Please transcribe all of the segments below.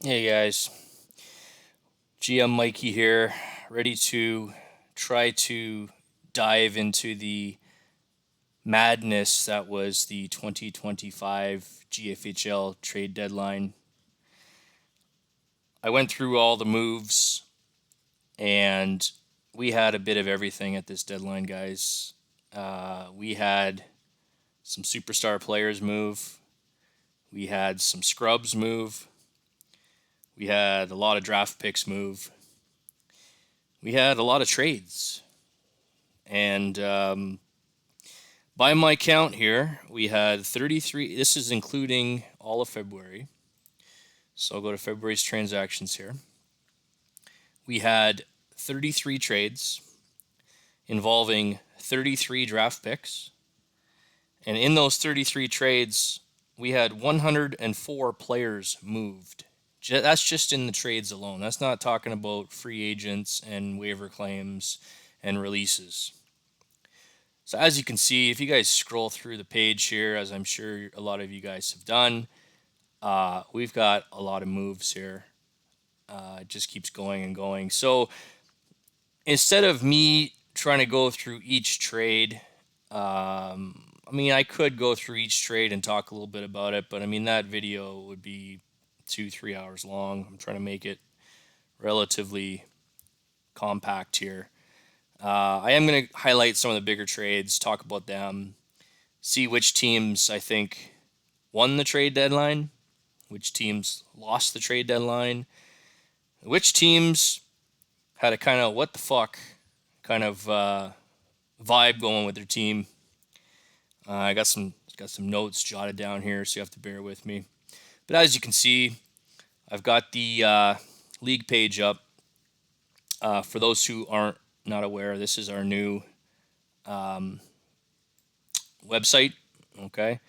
Hey guys, GM Mikey here, ready to try to dive into the madness that was the 2025 GFHL Trade Deadline. I went through all the moves and we had a bit of everything at this deadline, guys. We had some superstar players move, we had some scrubs move, we had a lot of draft picks move, we had a lot of trades. And by my count here, we had 33. This is including all of February. So I'll go to February's transactions here. We had 33 trades involving 33 draft picks. And in those 33 trades, we had 104 players moved. That's just in the trades alone. That's not talking about free agents and waiver claims and releases. So as you can see, if you guys scroll through the page here, as I'm sure a lot of you guys have done, we've got a lot of moves here. It just keeps going and going. So instead of me trying to go through each trade, I could go through each trade and talk a little bit about it, but I mean, that video would be 2-3 hours long. I'm trying to make it relatively compact here. I am going to highlight some of the bigger trades, talk about them, see which teams I think won the trade deadline, which teams lost the trade deadline, which teams had a kind of what the fuck kind of vibe going with their team. I got some notes jotted down here, so you have to bear with me. But as you can see, I've got the league page up. For those who aren't not aware, this is our new website. Okay.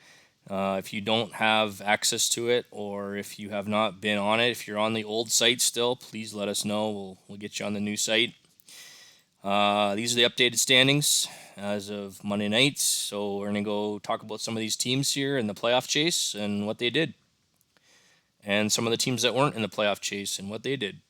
If you don't have access to it, or if you have not been on it, if you're on the old site still, please let us know. We'll get you on the new site. These are the updated standings as of Monday night. So we're gonna go talk about some of these teams here in the playoff chase and what they did, and some of the teams that weren't in the playoff chase and what they did.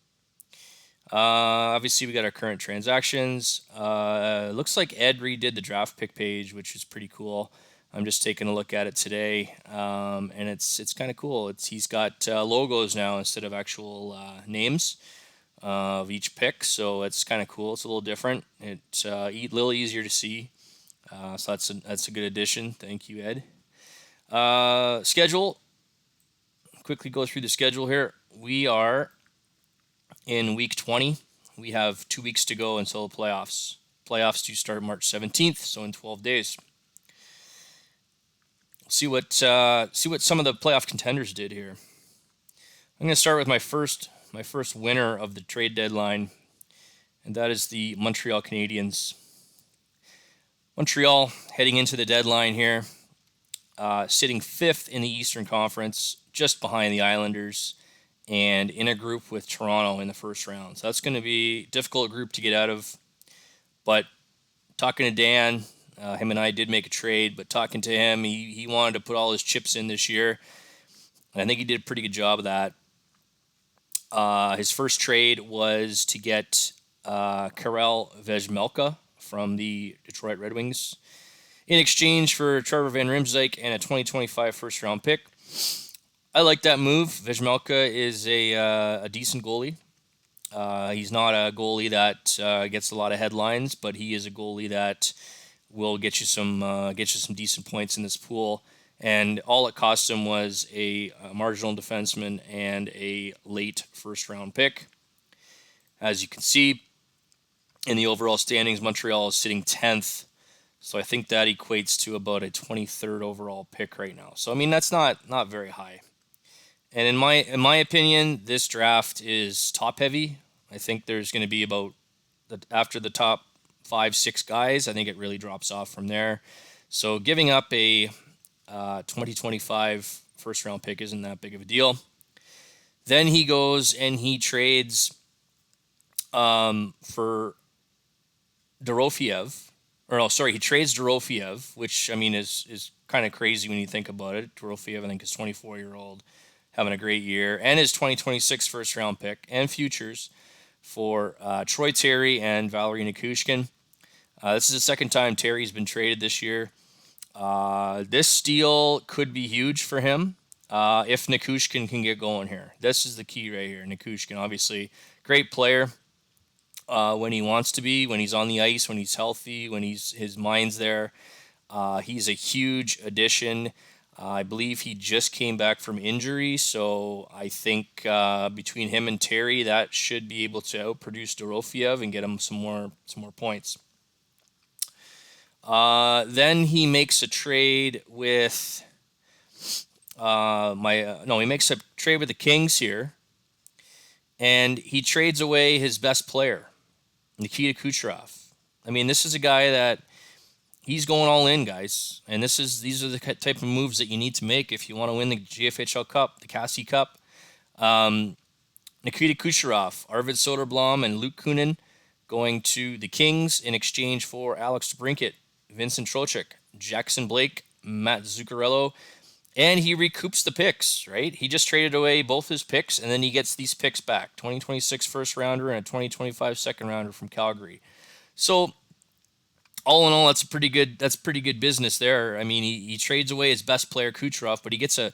Obviously, we got our current transactions. Looks like Ed redid the draft pick page, which is pretty cool. I'm just taking a look at it today, and it's kind of cool. He's got logos now instead of actual names of each pick, so it's kind of cool. It's a little different. It's a little easier to see, so that's a good addition. Thank you, Ed. Schedule. Quickly go through the schedule here. We are in week 20. We have 2 weeks to go until the playoffs. Playoffs do start March 17th, so in 12 days. See what some of the playoff contenders did here. I'm going to start with my first winner of the trade deadline, and that is the Montreal Canadiens. Montreal heading into the deadline here, sitting fifth in the Eastern Conference, just behind the Islanders, and in a group with Toronto in the first round. So that's going to be a difficult group to get out of. But talking to Dan, him and I did make a trade, but talking to him, he wanted to put all his chips in this year. And I think he did a pretty good job of that. His first trade was to get Karel Vejmelka from the Detroit Red Wings in exchange for Trevor Van Riemsdyk and a 2025 first-round pick. I like that move. Vejmelka is a decent goalie. He's not a goalie that gets a lot of headlines, but he is a goalie that will get you some decent points in this pool. And all it cost him was a marginal defenseman and a late first-round pick. As you can see, in the overall standings, Montreal is sitting 10th. So I think that equates to about a 23rd overall pick right now. So I mean, that's not very high. And in my opinion, this draft is top heavy. I think there's going to be about after the top 5-6 guys, I think it really drops off from there. So giving up a 2025 first round pick isn't that big of a deal. Then he goes and he trades for Dorofiev. He trades Dorofiev, which I mean is kind of crazy when you think about it. Dorofiev, I think, is 24-year-old. having a great year, and his 2026 first round pick and futures for Troy Terry and Valerie Nikushkin. This is the second time Terry's been traded this year. This deal could be huge for him if Nikushkin can get going here. This is the key right here. Nikushkin, obviously, great player when he wants to be, when he's on the ice, when he's healthy, when his mind's there. He's a huge addition. I believe he just came back from injury, so I think between him and Terry, that should be able to outproduce Dorofiev and get him some more points. Then he makes a trade with he makes a trade with the Kings here, and he trades away his best player, Nikita Kucherov. I mean, this is a guy that he's going all in, guys, and these are the type of moves that you need to make if you want to win the GFHL Cup, the Cassie Cup. Nikita Kucherov, Arvid Soderblom, and Luke Kunin going to the Kings in exchange for Alex DeBrincat, Vincent Trocheck, Jackson Blake, Matt Zuccarello, and he recoups the picks, right? He just traded away both his picks, and then he gets these picks back, 2026 first rounder and a 2025 second rounder from Calgary. So all in all, that's pretty good business there. I mean, he trades away his best player, Kucherov, but he gets a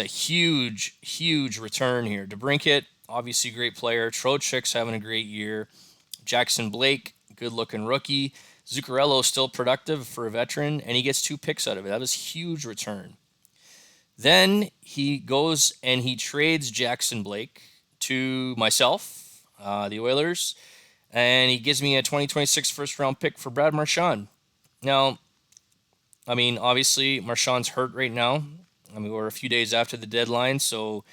huge return here. DeBrincat, obviously a great player. Trocheck's having a great year. Jackson Blake, good-looking rookie. Zuccarello still productive for a veteran, and he gets 2 picks out of it. That was a huge return. Then he goes and he trades Jackson Blake to myself, the Oilers, and he gives me a 2026 first-round pick for Brad Marchand. Now, I mean, obviously, Marchand's hurt right now. I mean, we're a few days after the deadline, so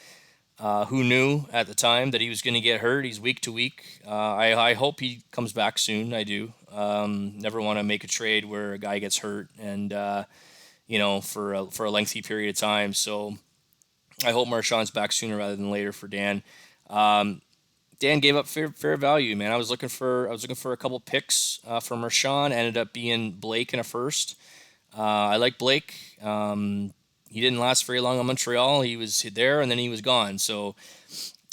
who knew at the time that he was going to get hurt? He's week to week. I hope he comes back soon. I do. Never want to make a trade where a guy gets hurt and for a lengthy period of time. So I hope Marchand's back sooner rather than later for Dan. Dan gave up fair value, man. I was looking for a couple picks for Marchand. Ended up being Blake in a first. I like Blake. He didn't last very long on Montreal. He was there and then he was gone. So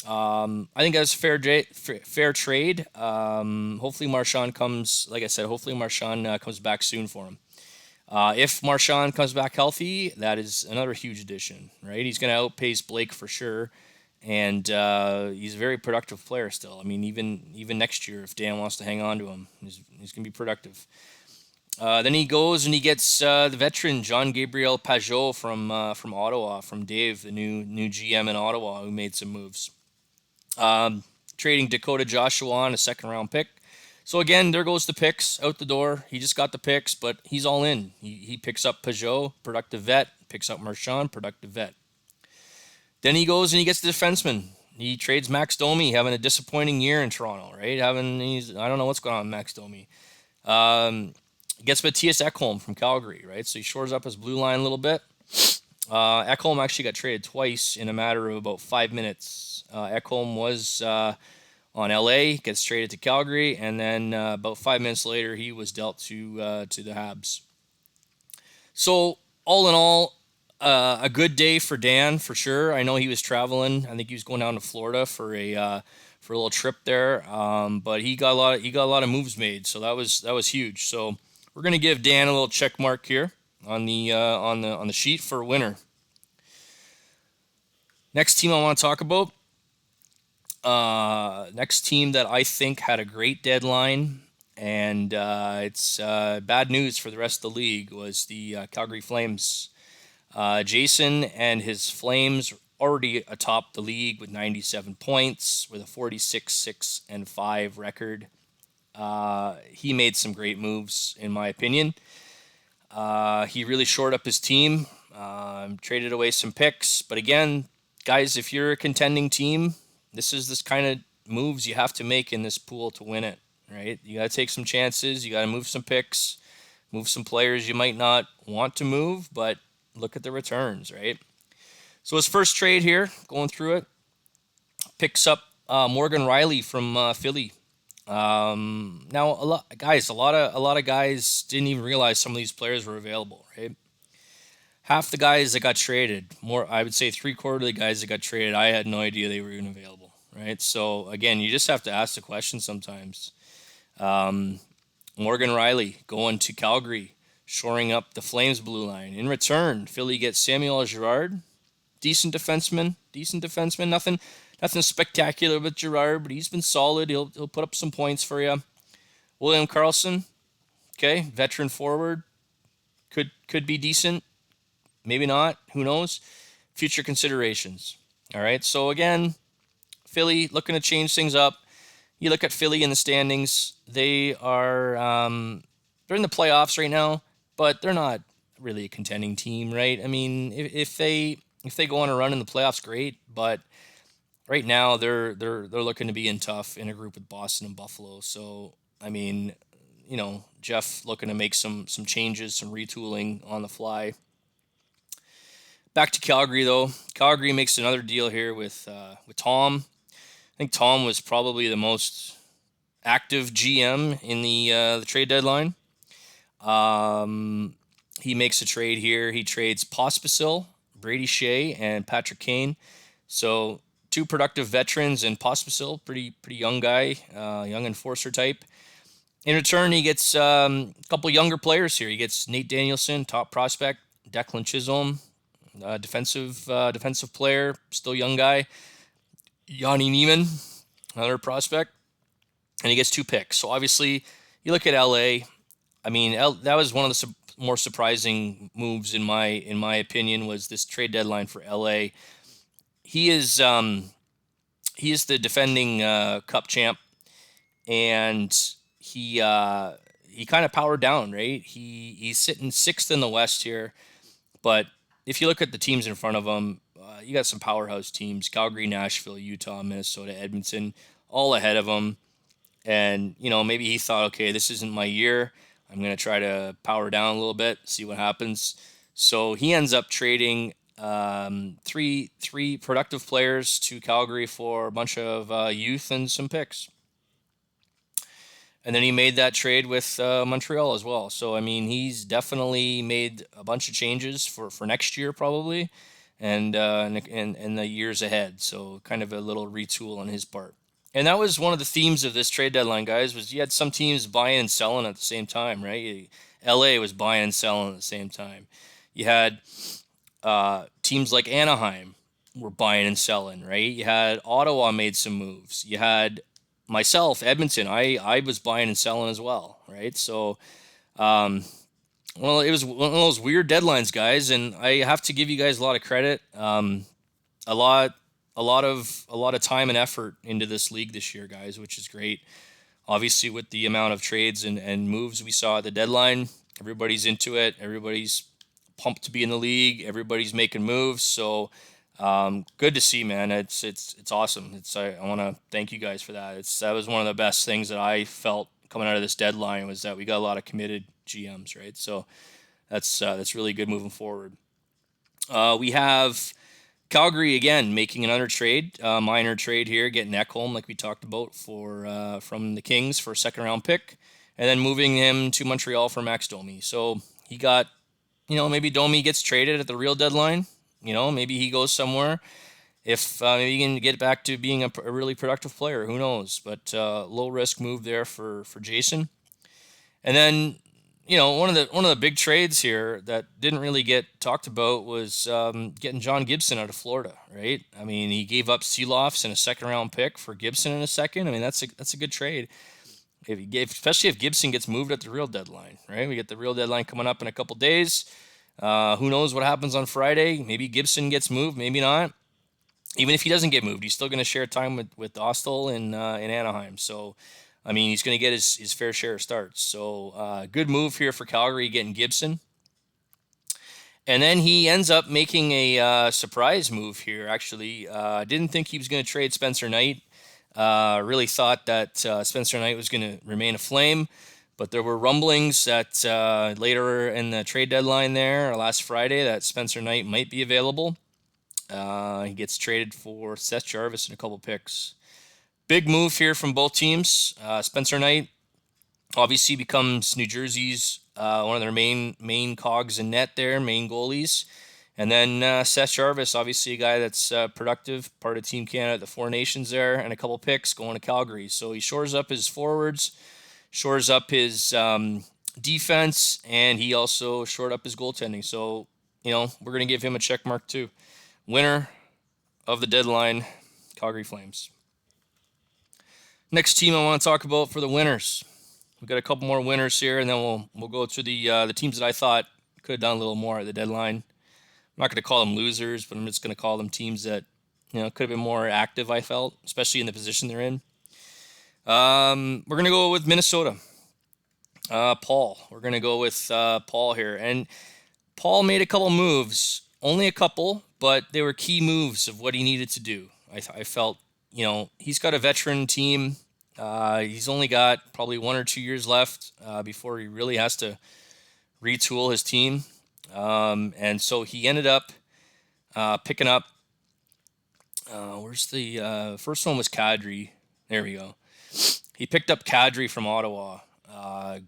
I think that was a fair trade. Hopefully Marchand comes, like I said, comes back soon for him. If Marchand comes back healthy, that is another huge addition, right? He's going to outpace Blake for sure, and he's a very productive player still. I mean, even next year, if Dan wants to hang on to him, he's going to be productive. Then he goes and he gets the veteran John Gabriel Pajot from Ottawa, from Dave, the new GM in Ottawa, who made some moves. Trading Dakota Joshua on a second-round pick. So again, there goes the picks out the door. He just got the picks, but he's all in. He picks up Pajot, productive vet. Picks up Marchand, productive vet. Then he goes and he gets the defenseman. He trades Max Domi, having a disappointing year in Toronto, right? I don't know what's going on with Max Domi. Gets Matthias Ekholm from Calgary, right? So he shores up his blue line a little bit. Ekholm actually got traded twice in a matter of about 5 minutes. Ekholm was on LA, gets traded to Calgary, and then about 5 minutes later, he was dealt to the Habs. So all in all, a good day for Dan for sure. I know he was traveling. I think he was going down to Florida for a little trip there. But he got a lot of moves made, so that was huge. So we're gonna give Dan a little check mark here on the sheet for winner. Next team I want to talk about. Next team that I think had a great deadline, and it's bad news for the rest of the league, was the Calgary Flames. Jason and his Flames already atop the league with 97 points, with a 46-6-5 record. He made some great moves, in my opinion. He really shored up his team, traded away some picks. But again, guys, if you're a contending team, this is this kind of moves you have to make in this pool to win it, right? You got to take some chances. You got to move some picks, move some players you might not want to move, but look at the returns, right? So his first trade here, going through it, picks up Morgan Riley from Philly. Now, a lot of guys didn't even realize some of these players were available, right? half the guys that got traded, more I would say three-quarter of the guys that got traded, I had no idea they were even available, right? So again, you just have to ask the question sometimes. Um, Morgan Riley going to Calgary, shoring up the Flames blue line. In return, Philly gets Samuel Girard, decent defenseman. Nothing spectacular with Girard, but he's been solid. He'll put up some points for you. William Karlsson, okay, veteran forward, could be decent, maybe not. Who knows? Future considerations. All right. So again, Philly looking to change things up. You look at Philly in the standings; they're in the playoffs right now, but they're not really a contending team, right? I mean, if they go on a run in the playoffs, great. But right now, they're looking to be in tough in a group with Boston and Buffalo. So I mean, Jeff looking to make some changes, some retooling on the fly. Back to Calgary though. Calgary makes another deal here with Tom. I think Tom was probably the most active GM in the trade deadline. Um, he makes a trade here. He trades Pospisil, Brady Shea, and Patrick Kane. So two productive veterans, and Pospisil, pretty young guy, young enforcer type. In return, he gets a couple younger players here. He gets Nate Danielson, top prospect, Declan Chisholm, defensive player, still young guy, Yanni Neiman, another prospect, and he gets two picks. So obviously, you look at LA. I mean, that was one of the more surprising moves in my opinion was this trade deadline for LA. He is he is the defending Cup champ, and he kind of powered down, right? He's sitting sixth in the West here, but if you look at the teams in front of him, you got some powerhouse teams: Calgary, Nashville, Utah, Minnesota, Edmonton, all ahead of him. And maybe he thought, okay, this isn't my year. I'm going to try to power down a little bit, see what happens. So he ends up trading three productive players to Calgary for a bunch of youth and some picks. And then he made that trade with Montreal as well. So I mean, he's definitely made a bunch of changes for next year probably, and the years ahead. So kind of a little retool on his part. And that was one of the themes of this trade deadline, guys. Was you had some teams buying and selling at the same time, right? LA was buying and selling at the same time. You had teams like Anaheim were buying and selling, right? You had Ottawa made some moves. You had myself, Edmonton. I was buying and selling as well, right? So, um, well, it was one of those weird deadlines, guys, and I have to give you guys a lot of credit. A lot, a lot of time and effort into this league this year, guys, which is great. Obviously, with the amount of trades and moves we saw at the deadline, everybody's into it. Everybody's pumped to be in the league. Everybody's making moves. So good to see, man. It's awesome. I want to thank you guys for that. That was one of the best things that I felt coming out of this deadline was that we got a lot of committed GMs, right? So that's really good moving forward. We have Calgary again making another trade, minor trade here, getting Ekholm like we talked about for from the Kings for a second round pick, and then moving him to Montreal for Max Domi. So he got, maybe Domi gets traded at the real deadline. Maybe he goes somewhere. If maybe he can get back to being a really productive player, who knows? But low risk move there for Jason. And then one of the big trades here that didn't really get talked about was getting John Gibson out of Florida, right? I mean, he gave up Seelofs and a second round pick for Gibson in a second. I mean, that's a good trade. Especially if Gibson gets moved at the real deadline, right? We get the real deadline coming up in a couple days. Who knows what happens on Friday? Maybe Gibson gets moved, maybe not. Even if he doesn't get moved, he's still going to share time with Ostel in Anaheim. So I mean, he's going to get his fair share of starts. So good move here for Calgary getting Gibson. And then he ends up making a surprise move here, actually. Didn't think he was going to trade Spencer Knight. Really thought that Spencer Knight was going to remain a Flame. But there were rumblings that later in the trade deadline there, or last Friday, that Spencer Knight might be available. He gets traded for Seth Jarvis and a couple picks. Big move here from both teams. Spencer Knight, Obviously becomes New Jersey's one of their main cogs in net there, main goalies. And then Seth Jarvis, obviously a guy that's productive, part of Team Canada, the Four Nations there, and a couple picks going to Calgary. So he shores up his forwards, shores up his defense, and he also shored up his goaltending. So, we're going to give him a check mark too. Winner of the deadline, Calgary Flames. Next team I want to talk about for the winners. We've got a couple more winners here, and then we'll go to the teams that I thought could have done a little more at the deadline. I'm not going to call them losers, but I'm just going to call them teams that could have been more active. I felt, especially in the position they're in. We're going to go with Minnesota. Paul. We're going to go with Paul here, and Paul made a couple moves, only a couple, but they were key moves of what he needed to do. I felt, he's got a veteran team. He's only got probably 1 or 2 years left before he really has to retool his team. And so he ended up picking up, where's the first one was Kadri. There we go. He picked up Kadri from Ottawa.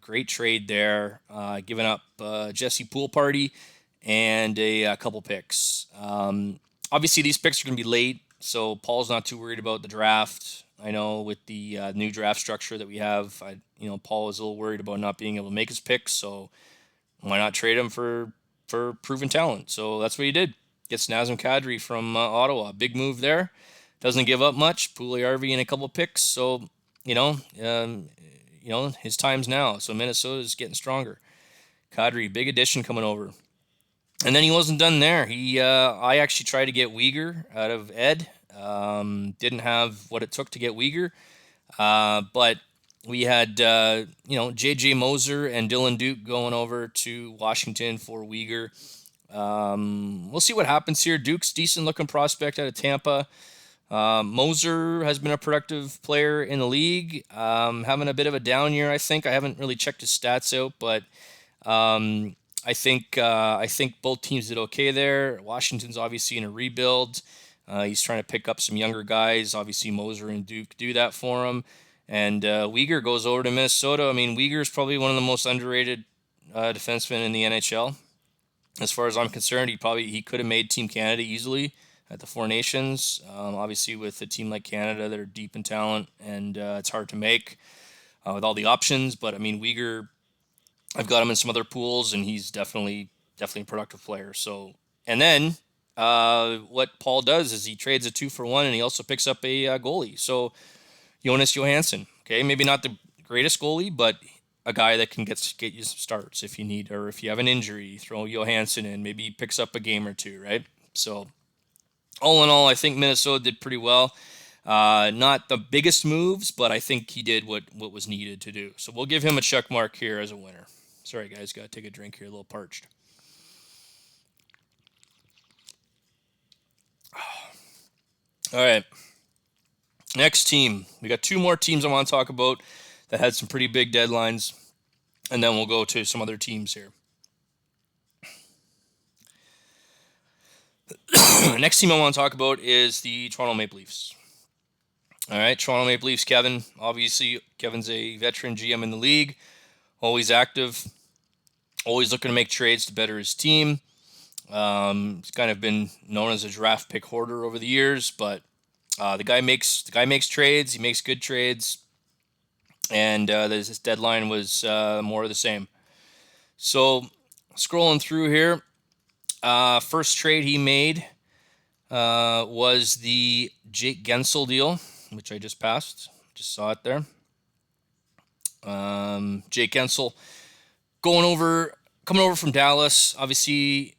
Great trade there. Giving up Jesse Pool Party and a couple picks. Obviously, these picks are going to be late, so Paul's not too worried about the draft. I know with the new draft structure that we have, Paul is a little worried about not being able to make his picks, so why not trade him for proven talent? So that's what he did. Gets Nazem Kadri from Ottawa. Big move there. Doesn't give up much. Puljujärvi and a couple picks. So, his time's now. So Minnesota is getting stronger. Kadri, big addition coming over. And then he wasn't done there. I actually tried to get Uyghur out of Ed. Didn't have what it took to get Uyghur. But we had, J.J. Moser and Dylan Duke going over to Washington for Uyghur. We'll see what happens here. Duke's decent looking prospect out of Tampa. Moser has been a productive player in the league. Having a bit of a down year, I think. I haven't really checked his stats out, but I think both teams did okay there. Washington's obviously in a rebuild. He's trying to pick up some younger guys. Obviously, Moser and Duke do that for him. And Uyghur goes over to Minnesota. I mean, Uyghur is probably one of the most underrated defensemen in the NHL. As far as I'm concerned, he could have made Team Canada easily at the Four Nations. Obviously, with a team like Canada that are deep in talent, and it's hard to make with all the options. But I mean, Uyghur, I've got him in some other pools, and he's definitely a productive player. So, and then what Paul does is he trades a 2-for-1, and he also picks up a goalie. So Jonas Johansson, okay, maybe not the greatest goalie, but a guy that can get you some starts if you need, or if you have an injury, throw Johansson in. Maybe he picks up a game or two, right? So all in all, I think Minnesota did pretty well. Not the biggest moves, but I think he did what was needed to do. So we'll give him a check mark here as a winner. Sorry, guys, got to take a drink here, a little parched. All right. Next team. We got 2 more teams I want to talk about that had some pretty big deadlines, and then we'll go to some other teams here. Next team I want to talk about is the Toronto Maple Leafs. All right, Toronto Maple Leafs, Kevin. Obviously, Kevin's a veteran GM in the league, always active, always looking to make trades to better his team. He's kind of been known as a draft pick hoarder over the years, but the guy makes trades. He makes good trades, and this deadline was more of the same. So, scrolling through here, first trade he made was the Jake Guentzel deal, which I just passed. Just saw it there. Jake Guentzel coming over from Dallas. Obviously,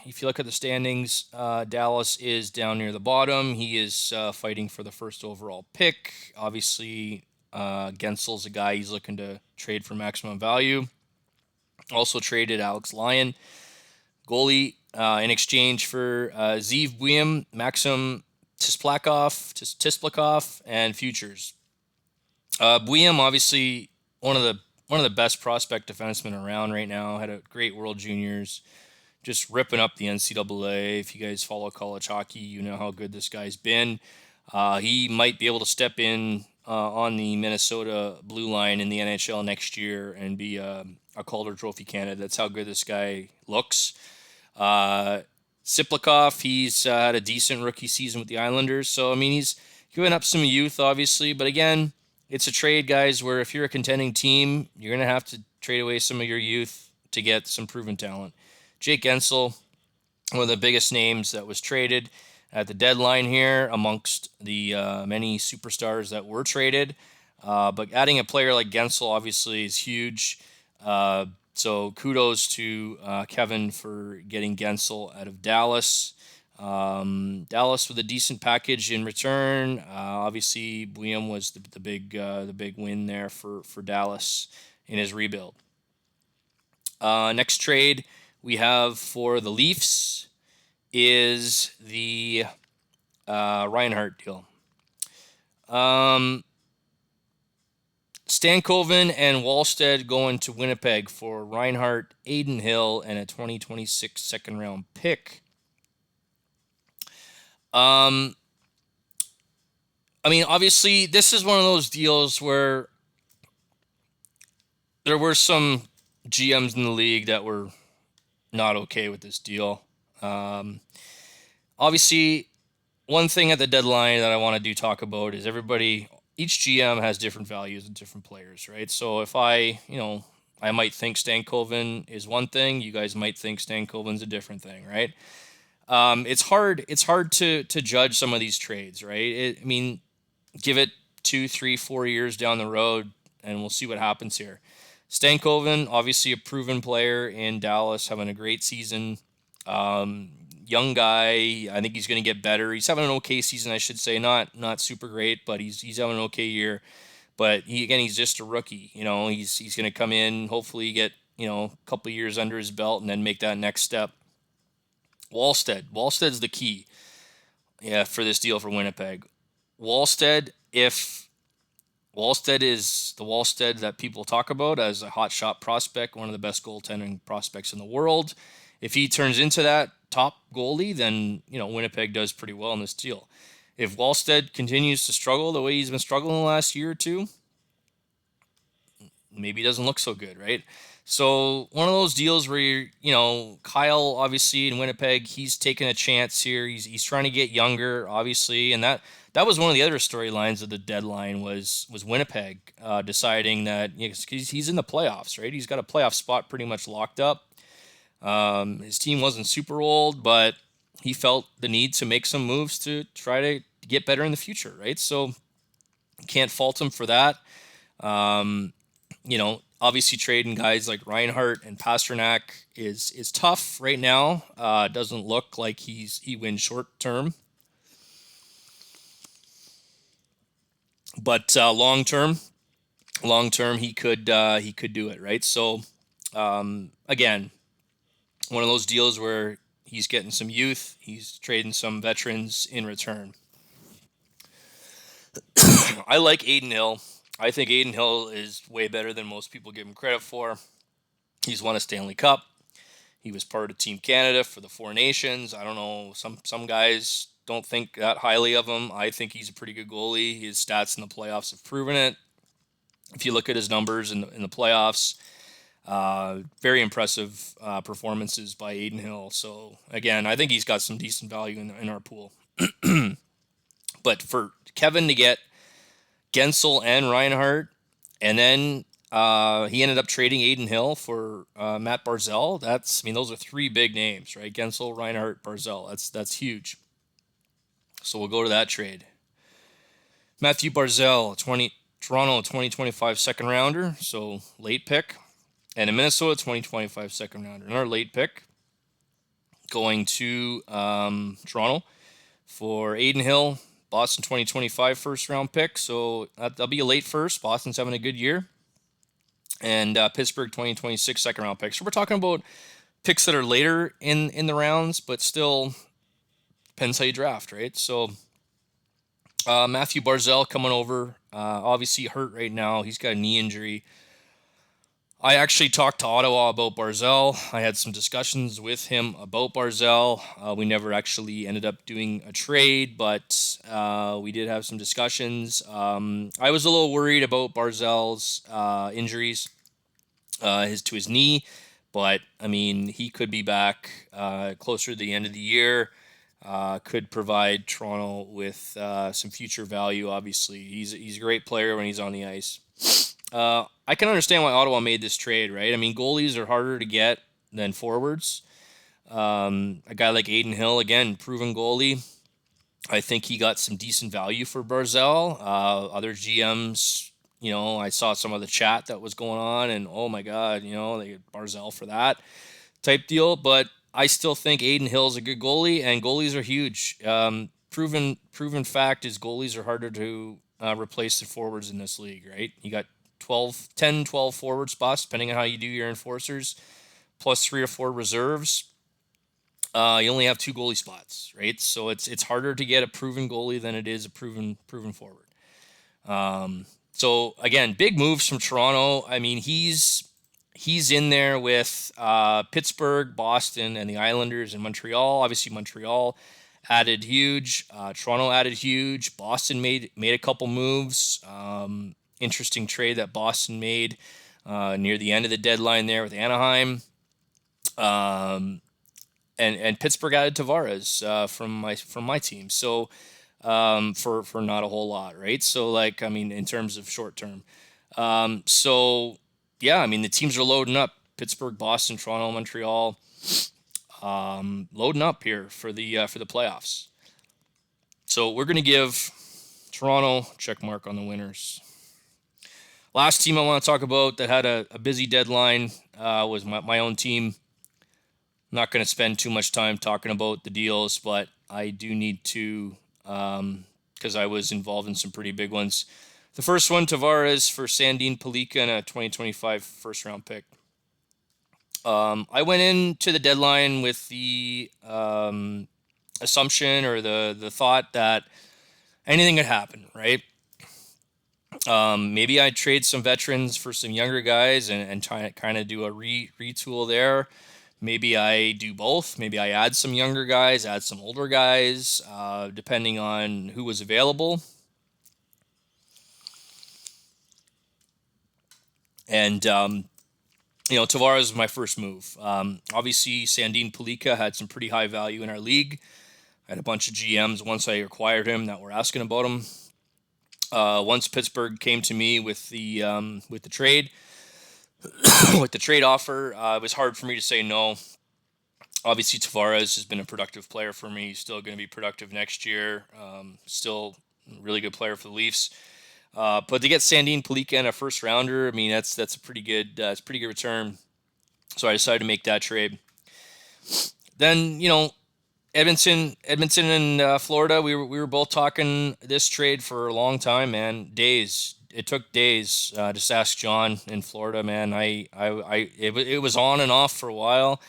if you look at the standings, Dallas is down near the bottom. He is fighting for the first overall pick. Obviously, Gentzel's a guy he's looking to trade for maximum value. Also traded Alex Lyon, goalie, in exchange for Zeev Buium, Maxim Tisplakov, and futures. Buium, obviously one of the best prospect defensemen around right now. Had a great World Juniors, just ripping up the NCAA. If you guys follow college hockey, you know how good this guy's been. He might be able to step in on the Minnesota blue line in the NHL next year and be a Calder Trophy candidate. That's how good this guy looks. Uh, Siplikov, he's had a decent rookie season with the Islanders. So, I mean, he's given up some youth, obviously. But again, it's a trade, guys, where if you're a contending team, you're going to have to trade away some of your youth to get some proven talent. Jake Gensel, one of the biggest names that was traded at the deadline here amongst the many superstars that were traded. But adding a player like Gensel obviously is huge. So kudos to Kevin for getting Gensel out of Dallas. Dallas with a decent package in return. Obviously, William was the big win there for Dallas in his rebuild. Next trade we have for the Leafs is the Reinhart deal. Stankoven and Wallstead going to Winnipeg for Reinhart, Aiden Hill, and a 2026 second round pick. I mean, obviously, this is one of those deals where there were some GMs in the league that were not okay with this deal. Obviously, one thing at the deadline that I want to talk about is each GM has different values and different players, right? So if I might think Stankoven is one thing, you guys might think Stankoven's a different thing, right? It's hard to judge some of these trades, right? I mean, give it 2, 3, 4 years down the road, and we'll see what happens here. Stankoven, obviously a proven player in Dallas, having a great season. Young guy, I think he's going to get better. He's having an okay season, I should say, not super great, but he's having an okay year. But he's just a rookie. He's going to come in, hopefully get a couple of years under his belt, and then make that next step. Wallstead's the key, for this deal for Winnipeg. If Wallstead is the Wallstead that people talk about as a hot shot prospect, one of the best goaltending prospects in the world. If he turns into that top goalie, then Winnipeg does pretty well in this deal. If Wallstead continues to struggle the way he's been struggling the last year or two, maybe it doesn't look so good, right? So one of those deals where Kyle obviously in Winnipeg, he's taking a chance here. He's trying to get younger, obviously, and that was one of the other storylines of the deadline was Winnipeg deciding that he's in the playoffs, right? He's got a playoff spot pretty much locked up. His team wasn't super old, but he felt the need to make some moves to try to get better in the future, right? So can't fault him for that. Obviously trading guys like Reinhart and Pasternak is tough right now. Doesn't look like he wins short term, but long term he could do it, right? So again, one of those deals where he's getting some youth, he's trading some veterans in return. I like Aiden Hill. I think Aiden Hill is way better than most people give him credit for. He's won a Stanley Cup. He was part of Team Canada for the Four Nations. I don't know, some guys don't think that highly of him. I think he's a pretty good goalie. His stats in the playoffs have proven it. If you look at his numbers in the playoffs, very impressive performances by Aiden Hill. So again, I think he's got some decent value in our pool. But for Kevin to get Gensel and Reinhart, and then he ended up trading Aiden Hill for Matt Barzal. Those are three big names, right? Gensel, Reinhart, Barzal. That's huge. So we'll go to that trade. Matthew Barzal, Toronto 2025 second rounder, so late pick. And in Minnesota 2025 second rounder. Another late pick going to Toronto for Aiden Hill. Boston 2025 first round pick, so that'll be a late first. Boston's having a good year. And Pittsburgh 2026 second round pick. So we're talking about picks that are later in the rounds, but still depends how you draft, right? So Matthew Barzal coming over, obviously hurt right now. He's got a knee injury. I actually talked to Ottawa about Barzell. I had some discussions with him about Barzell. We never actually ended up doing a trade, but we did have some discussions. I was a little worried about Barzell's injuries, his knee, but I mean he could be back closer to the end of the year. Could provide Toronto with some future value. Obviously, he's a great player when he's on the ice. I can understand why Ottawa made this trade, right? I mean, goalies are harder to get than forwards. A guy like Aiden Hill, again, proven goalie. I think he got some decent value for Barzell. Other GMs, I saw some of the chat that was going on, and oh my God, they get Barzell for that type deal. But I still think Aiden Hill's a good goalie, and goalies are huge. Proven fact is goalies are harder to replace the forwards in this league, right? You got 12 forward spots, depending on how you do your enforcers, plus 3 or 4 reserves. You only have 2 goalie spots, right? So it's harder to get a proven goalie than it is a proven forward. So again, big moves from Toronto. I mean, he's in there with Pittsburgh, Boston, and the Islanders and Montreal. Obviously, Montreal added huge. Toronto added huge. Boston made a couple moves. Interesting trade that Boston made near the end of the deadline there with Anaheim. And Pittsburgh added Tavares from my team. So for not a whole lot, right? So like I mean, in terms of short term. So yeah, I mean the teams are loading up. Pittsburgh, Boston, Toronto, Montreal, loading up here for the playoffs. So we're gonna give Toronto check mark on the winners. Last team I want to talk about that had a busy deadline was my own team. Not going to spend too much time talking about the deals, but I do need to because I was involved in some pretty big ones. The first one, Tavares for Sandin Pellikka and a 2025 first round pick. I went into the deadline with the assumption or the thought that anything could happen, right? Maybe I trade some veterans for some younger guys and try to kind of do a retool there. Maybe I do both. Maybe I add some younger guys, add some older guys, depending on who was available. And, Tavares was my first move. Obviously, Sandin Pellikka had some pretty high value in our league. I had a bunch of GMs once I acquired him that were asking about him. Once Pittsburgh came to me with the trade, with the trade offer, it was hard for me to say no. Obviously, Tavares has been a productive player for me. He's still going to be productive next year. Still a really good player for the Leafs. But to get Sandin Pellikka and a first rounder, I mean that's a pretty good return. So I decided to make that trade. Then Edmonton and Florida. We were both talking this trade for a long time, man. Days. It took days. Just ask John in Florida, man. It was on and off for a while.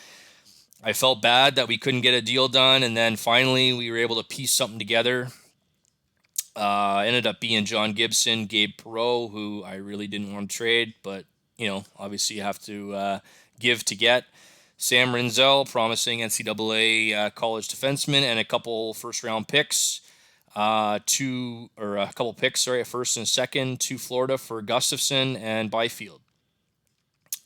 I felt bad that we couldn't get a deal done, and then finally we were able to piece something together. Ended up being John Gibson, Gabe Perreault, who I really didn't want to trade, but obviously you have to give to get. Sam Rinzel, promising NCAA college defenseman, and a couple first-round picks, a first and a second to Florida for Gustafson and Byfield.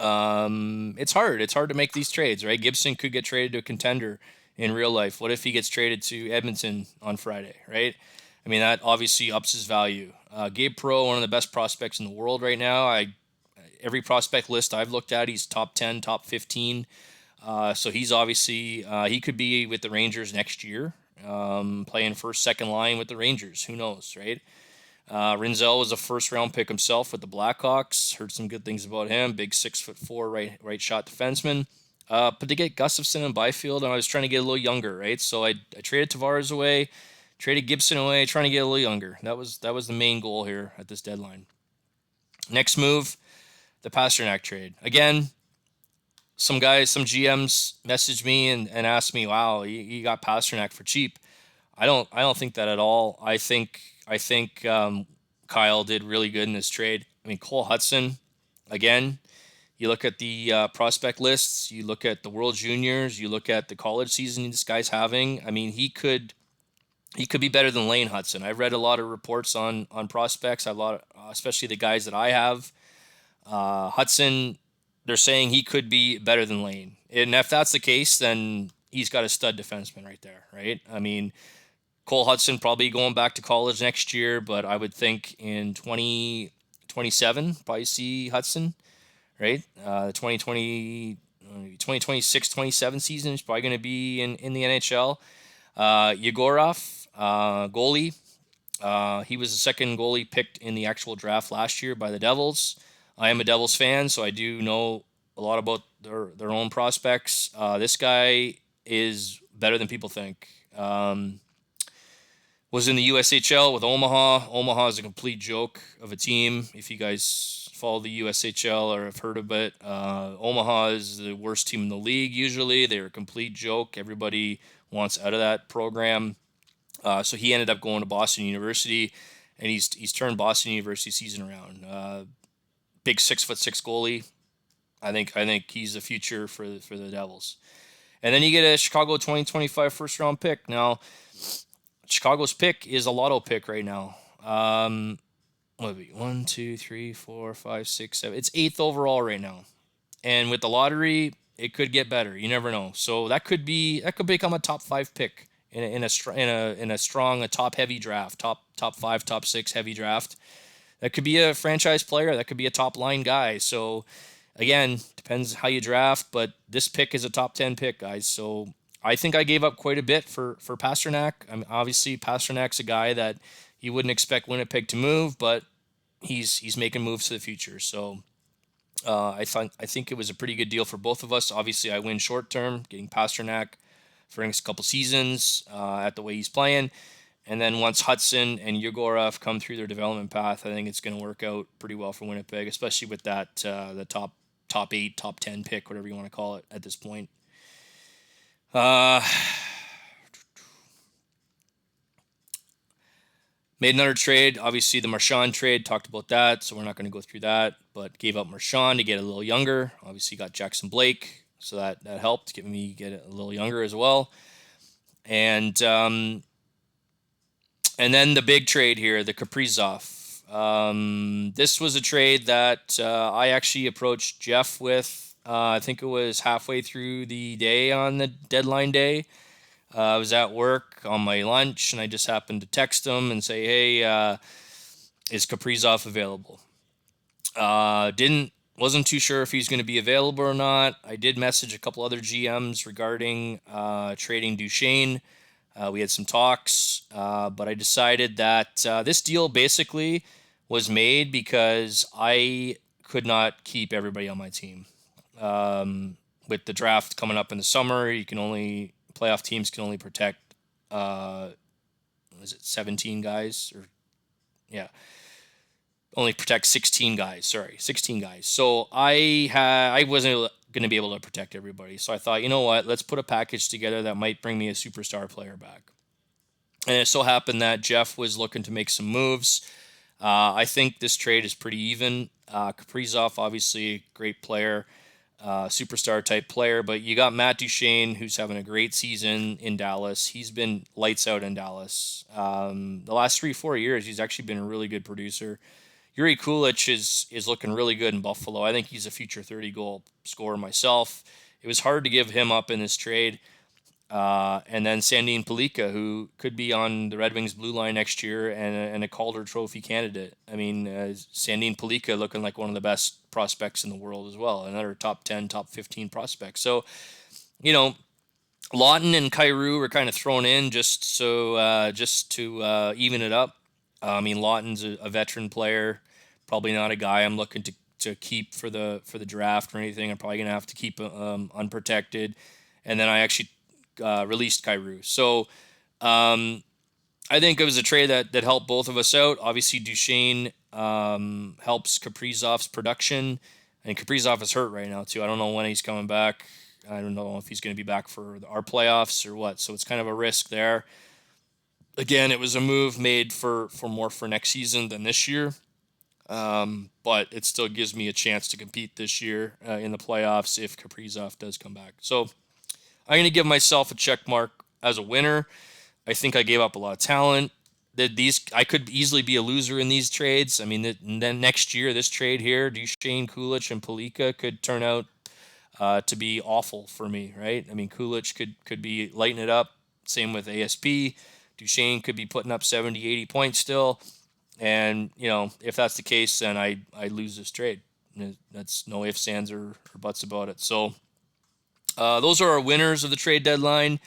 It's hard. It's hard to make these trades, right? Gibson could get traded to a contender in real life. What if he gets traded to Edmonton on Friday, right? I mean, that obviously ups his value. Gabe Perreault, one of the best prospects in the world right now. Every prospect list I've looked at, he's top 10, top 15. So he's obviously, he could be with the Rangers next year, playing first, second line with the Rangers. Who knows, right? Rinzel was a first-round pick himself with the Blackhawks. Heard some good things about him. Big 6'4" right shot defenseman. But to get Gustafson and Byfield, I was trying to get a little younger, right? So I traded Tavares away, traded Gibson away, trying to get a little younger. That was the main goal here at this deadline. Next move, the Pastrnak trade. Again, some GMs messaged me and asked me, "Wow, you got Pastrnak for cheap." I don't think that at all. I think Kyle did really good in this trade. I mean, Cole Hudson, again, You look at the prospect lists, you look at the World Juniors, you look at the college season this guy's having. I mean, he could be better than Lane Hudson. I've read a lot of reports on prospects. A lot, especially the guys that I have. Hudson, they're saying he could be better than Lane, and if that's the case, then he's got a stud defenseman right there, right? I mean, Cole Hudson probably going back to college next year, but I would think in 2027 probably see Hudson, right? The 2026 27 season is probably going to be in the NHL. Yegorov, goalie. He was the second goalie picked in the actual draft last year by the Devils. I am a Devils fan, so I do know a lot about their own prospects. This guy is better than people think. Was in the USHL with Omaha. Omaha is a complete joke of a team. If you guys follow the USHL or have heard of it, Omaha is the worst team in the league usually. They're a complete joke. Everybody wants out of that program. So he ended up going to Boston University, and he's turned Boston University season around. Big 6'6" goalie. I think he's the future for the Devils. And then you get a Chicago 2025 first round pick. Now, Chicago's pick is a lotto pick right now. What would it be? 1, 2, 3, 4, 5, 6, 7. It's 8th overall right now. And with the lottery, it could get better. You never know. So that could become a top 5 pick in a strong, a top heavy draft, top 5, top 6 heavy draft. That could be a franchise player. That could be a top line guy. So again, depends how you draft, but this pick is a top 10 pick, guys. So I think I gave up quite a bit for Pasternak. I mean, obviously Pasternak's a guy that you wouldn't expect Winnipeg to move, but he's making moves to the future. So I think it was a pretty good deal for both of us. Obviously, I win short term, getting Pasternak for the next couple seasons at the way he's playing. And then once Hudson and Yegorov come through their development path, I think it's going to work out pretty well for Winnipeg, especially with that the top 8, top 10 pick, whatever you want to call it at this point. Made another trade, obviously the Marchand trade, talked about that, so we're not going to go through that, but gave up Marchand to get a little younger. Obviously got Jackson Blake, so that helped get me get a little younger as well. And then the big trade here, the Kaprizov. This was a trade that I actually approached Jeff with. I think it was halfway through the day on the deadline day. I was at work on my lunch, and I just happened to text him and say, "Hey, is Kaprizov available?" Wasn't too sure if he's going to be available or not. I did message a couple other GMs regarding trading Duchesne. We had some talks, but I decided that this deal basically was made because I could not keep everybody on my team. With the draft coming up in the summer, playoff teams can only protect, was it 17 guys? Yeah, only protect 16 guys. Sorry, 16 guys. So I wasn't going to be able to protect everybody. So I thought, you know what? Let's put a package together that might bring me a superstar player back. And it so happened that Jeff was looking to make some moves. I think this trade is pretty even. Kaprizov, obviously a great player, superstar type player, but you got Matt Duchesne, who's having a great season in Dallas. He's been lights out in Dallas. The last 3-4 years, he's actually been a really good producer. Yuri Kulich is looking really good in Buffalo. I think he's a future 30-goal scorer myself. It was hard to give him up in this trade. And then Sandin Pellikka, who could be on the Red Wings blue line next year and a Calder Trophy candidate. I mean, Sandin Pellikka looking like one of the best prospects in the world as well. Another top 10, top 15 prospect. So, Lawton and Kyrou were kind of thrown in just to even it up. I mean, Lawton's a veteran player, probably not a guy I'm looking to keep for the draft or anything. I'm probably gonna have to keep unprotected, and then I actually released Kyrou. So I think it was a trade that helped both of us out. Obviously, Duchesne helps Kaprizov's production, and Kaprizov is hurt right now too. I don't know when he's coming back. I don't know if he's going to be back for our playoffs or what. So it's kind of a risk there. Again, it was a move made for more for next season than this year. But it still gives me a chance to compete this year in the playoffs if Kaprizov does come back. So I'm going to give myself a check mark as a winner. I think I gave up a lot of talent. That these I could easily be a loser in these trades. I mean, then next year this trade here, Duchesne, Kulich, and Palika could turn out to be awful for me, right? I mean, Kulich could be lighting it up. Same with ASP. Duchesne could be putting up 70, 80 points still. And, if that's the case, then I lose this trade. That's no ifs, ands, or buts about it. So those are our winners of the trade deadline.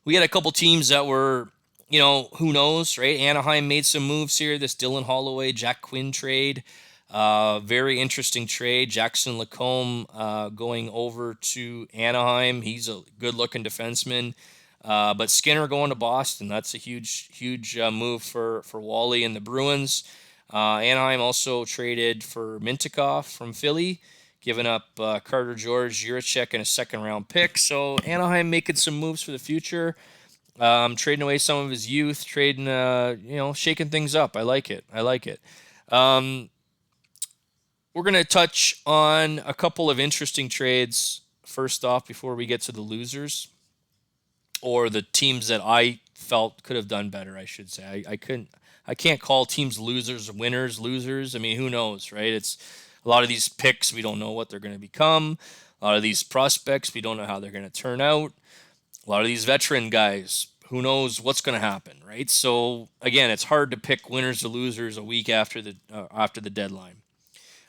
We had a couple teams that were, who knows, right? Anaheim made some moves here. This Dylan Holloway, Jack Quinn trade. Very interesting trade. Jackson Lacombe going over to Anaheim. He's a good looking defenseman. But Skinner going to Boston. That's a huge move for Wally and the Bruins. Anaheim also traded for Mintyukov from Philly, giving up Carter George, Juracek, and a second round pick. So Anaheim making some moves for the future. Trading away some of his youth, trading, shaking things up. I like it. Um, we're going to touch on a couple of interesting trades first off before we get to the losers, or the teams that I felt could have done better, I should say. I can't call teams losers winners, losers. I mean, who knows, right? It's a lot of these picks, we don't know what they're going to become. A lot of these prospects, we don't know how they're going to turn out. A lot of these veteran guys, who knows what's going to happen, right? So again, it's hard to pick winners or losers a week after the deadline.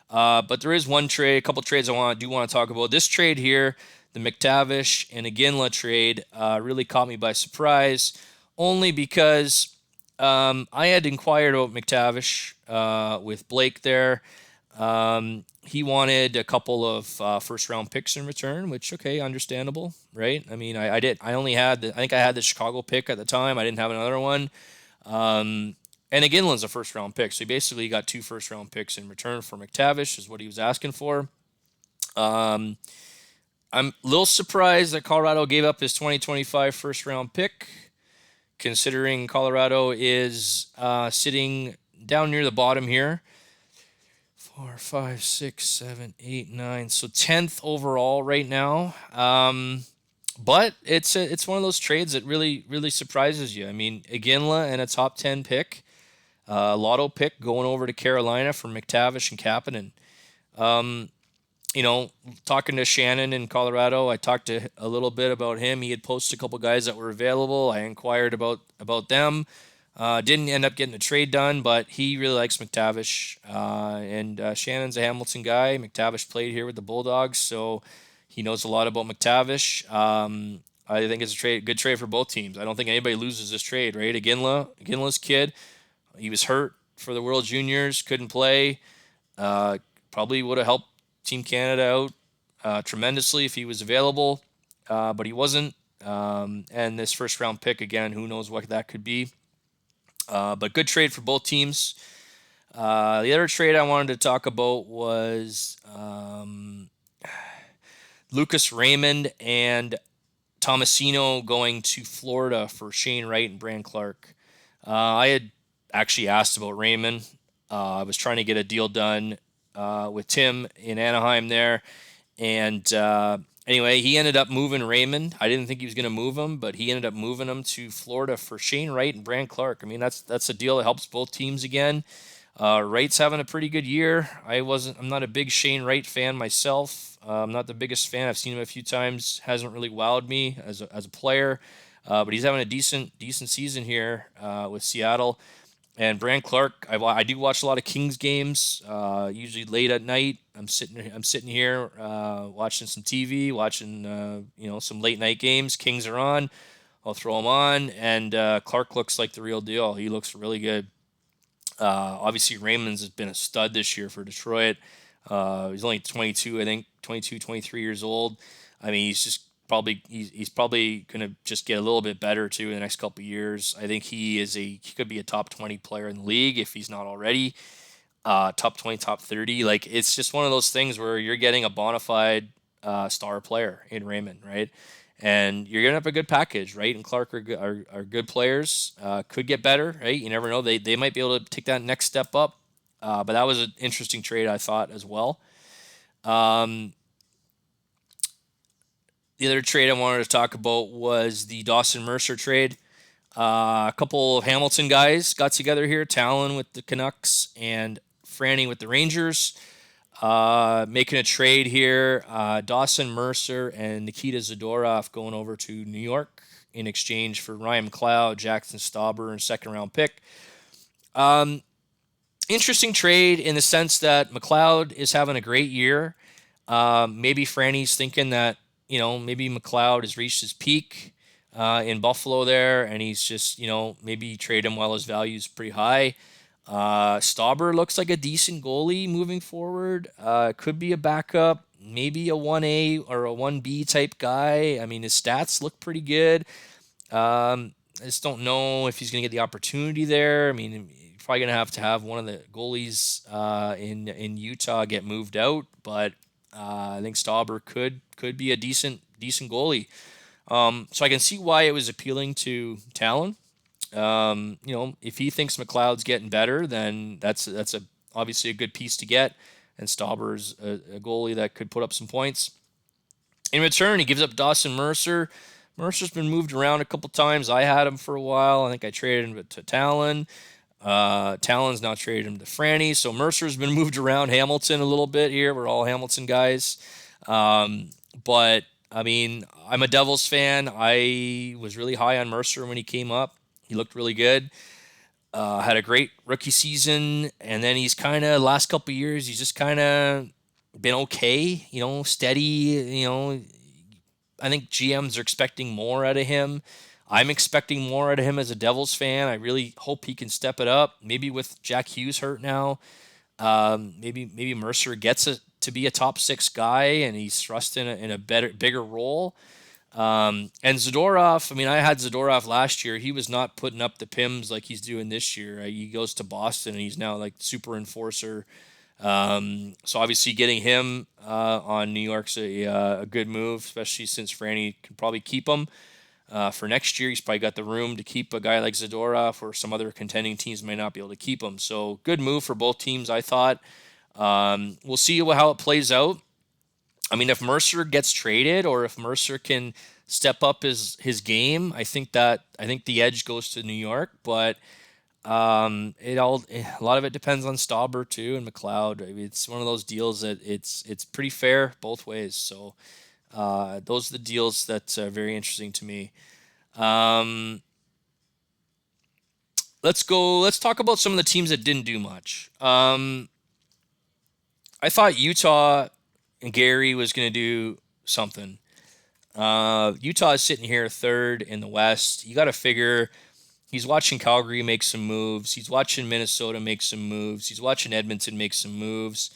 But there is one trade, a couple trades I do want to talk about. This trade here, the McTavish and Iginla trade, really caught me by surprise, only because I had inquired about McTavish with Blake there. He wanted a couple of first round picks in return, which, okay, understandable, right? I mean, I think I had the Chicago pick at the time. I didn't have another one. And Iginla's a first round pick. So he basically got 2 first round picks in return for McTavish, is what he was asking for. I'm a little surprised that Colorado gave up his 2025 first round pick, considering Colorado is sitting down near the bottom here. 4, 5, 6, 7, 8, 9. So 10th overall right now. But it's one of those trades that really surprises you. I mean, Iginla and a top 10 pick, lotto pick going over to Carolina for McTavish and Kapanen. Talking to Shannon in Colorado, I talked to a little bit about him. He had posted a couple guys that were available. I inquired about them. Didn't end up getting a trade done, but he really likes McTavish. And Shannon's a Hamilton guy. McTavish played here with the Bulldogs, so he knows a lot about McTavish. I think it's a good trade for both teams. I don't think anybody loses this trade, right? Iginla's kid, he was hurt for the World Juniors, couldn't play. Probably would have helped Team Canada out tremendously if he was available, but he wasn't. And this first round pick, again, who knows what that could be. But good trade for both teams. The other trade I wanted to talk about was Lucas Raymond and Tomasino going to Florida for Shane Wright and Brand Clark. I had actually asked about Raymond. I was trying to get a deal done with Tim in Anaheim there. And anyway, he ended up moving Raymond. I didn't think he was going to move him, but he ended up moving him to Florida for Shane Wright and Brand Clark. I mean, that's a deal that helps both teams again. Wright's having a pretty good year. I'm not a big Shane Wright fan myself. I'm not the biggest fan. I've seen him a few times. Hasn't really wowed me as a player, but he's having a decent season here with Seattle. And Brand Clark, I do watch a lot of Kings games. Usually late at night. I'm sitting here watching some TV, watching some late night games. Kings are on. I'll throw them on, and Clark looks like the real deal. He looks really good. Obviously, Raymond's has been a stud this year for Detroit. He's only 22, I think, 22, 23 years old. I mean, he's probably going to just get a little bit better too in the next couple of years. I think he could be a top 20 player in the league if he's not already. Top 20, top 30. Like, it's just one of those things where you're getting a bona fide star player in Raymond, right? And you're gonna have a good package, right? And Clark are good players. Could get better, right? You never know. They might be able to take that next step up. But that was an interesting trade, I thought, as well. Um, the other trade I wanted to talk about was the Dawson Mercer trade. A couple of Hamilton guys got together here, Talon with the Canucks and Franny with the Rangers. Making a trade here. Dawson Mercer and Nikita Zadorov going over to New York in exchange for Ryan McLeod, Jackson Stauber, and second round pick. Um, Interesting trade in the sense that McLeod is having a great year. Maybe Franny's thinking that, maybe McLeod has reached his peak in Buffalo there, and he's just, maybe trade him while his value is pretty high. Stauber looks like a decent goalie moving forward. Could be a backup, maybe a 1A or a 1B type guy. I mean, his stats look pretty good. I just don't know if he's going to get the opportunity there. I mean, you're probably going to have one of the goalies in Utah get moved out, but I think Stauber could be a decent goalie. So I can see why it was appealing to Talon. If he thinks McLeod's getting better, then that's obviously a good piece to get. And Stauber's a goalie that could put up some points. In return, he gives up Dawson Mercer. Mercer's been moved around a couple times. I had him for a while. I think I traded him to Talon. Talon's now traded him to Franny. So Mercer's been moved around Hamilton a little bit here. We're all Hamilton guys. But, I mean, I'm a Devils fan. I was really high on Mercer when he came up. He looked really good. Had a great rookie season. And then he's kind of, last couple of years, he's just kind of been okay, steady, I think GMs are expecting more out of him. I'm expecting more out of him as a Devils fan. I really hope he can step it up. Maybe with Jack Hughes hurt now, maybe Mercer gets to be a top six guy and he's thrust in a bigger role. And Zadorov, I mean, I had Zadorov last year. He was not putting up the PIMs like he's doing this year. He goes to Boston and he's now like super enforcer. So obviously getting him on New York's a good move, especially since Franny can probably keep him for next year. He's probably got the room to keep a guy like Zadorov, or some other contending teams may not be able to keep him. So good move for both teams, I thought. We'll see how it plays out. I mean, if Mercer gets traded, or if Mercer can step up his game, I think the edge goes to New York, but. A lot of it depends on Stauber too and McLeod. I mean, it's one of those deals that it's pretty fair both ways. So those are the deals that are very interesting to me. Um, let's go. Let's talk about some of the teams that didn't do much. I thought Utah and Gary was going to do something. Utah is sitting here third in the West. You got to figure. He's watching Calgary make some moves. He's watching Minnesota make some moves. He's watching Edmonton make some moves.